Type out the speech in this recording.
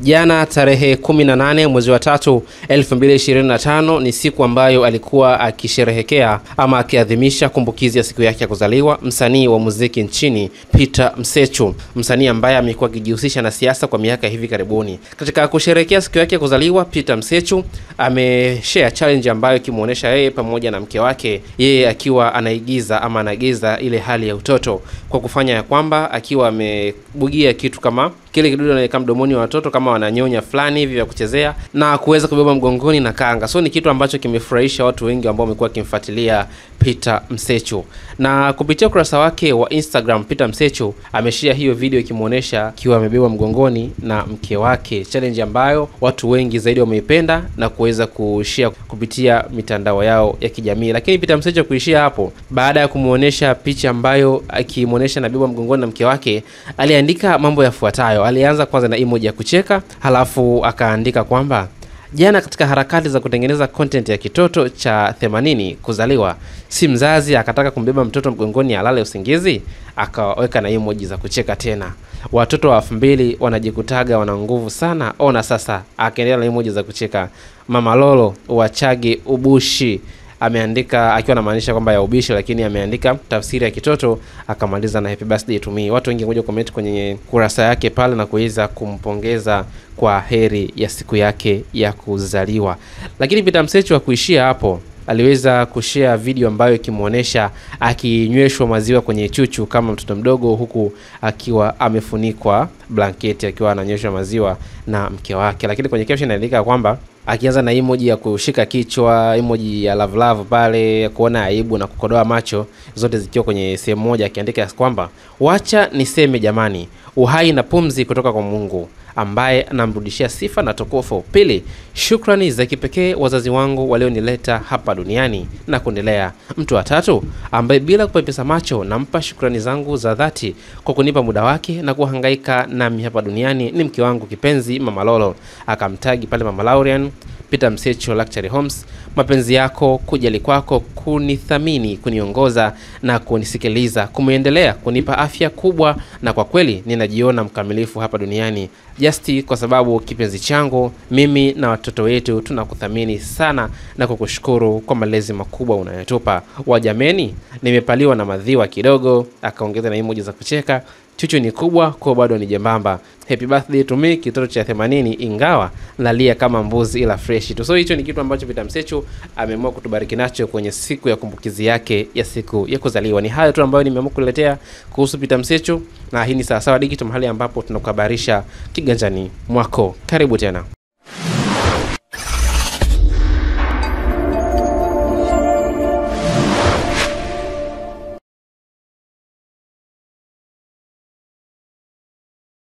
Jana tarehe 18 mwezi wa 3 2025 ni siku ambayo alikuwa akisherehekea ama akiadhimisha kumbukizi ya siku yake ya kuzaliwa msanii wa muziki nchini Peter Msechu, msanii ambaye amekuwa akijihusisha na siasa kwa miaka hivi karibuni. Katika kusherehekea siku yake ya kuzaliwa, Peter Msechu ameshare challenge ambayo kimuonesha yeye pamoja na mke wake, yeye akiwa anaigiza ile hali ya utoto kwa kufanya ya kwamba akiwa amebugia kitu kama kile kidudu anaweka mdomoni wa watoto kama wananyonya fulani hivi vya kuchezea na kuweza kubeba mgongoni na kanga. So ni kitu ambacho kimefurahisha watu wengi ambao wamekuwa kimfuatilia Peter Msechu. Na kupitia ukurasa wake wa Instagram, Peter Msechu ameshare hiyo video ikimuonesha akiwa amebeba mgongoni na mke wake, challenge ambayo watu wengi zaidi wameipenda na kuweza kushare kupitia mitandao yao ya kijamii. Lakini Peter Msechu kuishia hapo, baada ya kumuonesha picha ambayo akimuonesha anabeba mgongoni na mke wake, aliandika mambo yafuatayo. Alianza kwanza na emoji ya kucheka, halafu akaandika kwamba jana katika harakati za kutengeneza content ya kitoto cha 80 kuzaliwa, si mzazi akataka kumbeba mtoto mgongoni alale usingizi, akaweka na emoji za kucheka tena. Watoto wa 2000 wanajikutaga wana nguvu sana, ona sasa. Akaendelea na emoji za kucheka. Mama Lolo wachage ubushi, ameandika akiwa anamaanisha kwamba ya ubishi, lakini ameandika tafsiri ya kitoto, akamaliza na happy birthday to me. Watu wengi ngoja comment kwenye kurasa yake pale na kuweza kumpongeza kwa heri ya siku yake ya kuzaliwa. Lakini Peter Msechu hakuishia hapo, aliweza kushare video ambayo ikimuonesha akinyweshwa maziwa kwenye chuchu kama mtoto mdogo, huku akiwa amefunikwa blanketi akiwa ananyweshwa maziwa na mke wake. Lakini kwenye caption anaandika kwamba akianza na emoji ya kushika kichwa, emoji ya love pale, kuona aibu na kukodoa macho, zote zikiwa kwenye sehemu moja, akiandika kwamba wacha niseme jamani, uhai na pumzi kutoka kwa Mungu ambaye anamrudishia sifa na tukufu. Pili, shukrani za kipekee wazazi wangu walionileta hapa duniani na kuendelea. Mtu wa tatu ambaye bila kupepesa macho nampa shukrani zangu za dhati kwa kunipa muda wake na kuhangaika nami hapa duniani ni mke wangu kipenzi Mama Lolo. Akamtagi pale Mama Laurian, Peter Msechu Luxury Homes, mapenzi yako, kujali kwako, kunithamini, kuniongoza na kunisikiliza kumeendelea kunipa afya kubwa, na kwa kweli ninajiona mkamilifu hapa duniani just kwa sababu kipenzi changu, mimi na watoto wetu tunakuthamini sana na kukushukuru kwa malezi makubwa unayotupa. Wajameni, nimepaliwa na madhiwa kidogo. Akaongeza na emoji za kucheka. Chuchu ni kubwa kwa bado ni jembamba. Happy birthday to me, kitoto cha 80 ingawa nalia kama mbuzi ila fresh tu. So hicho ni kitu ambacho Peter Msechu ameamua kutubariki nacho kwenye siku ya kumbukizi yake ya siku ya kuzaliwa. Ni hayo tu ambayo nimeamua kuletea kuhusu Peter Msechu, na hii ni Sawasawa Digital, mahali ambapo tunakuhabarisha kiganjani mwako. Karibu tena.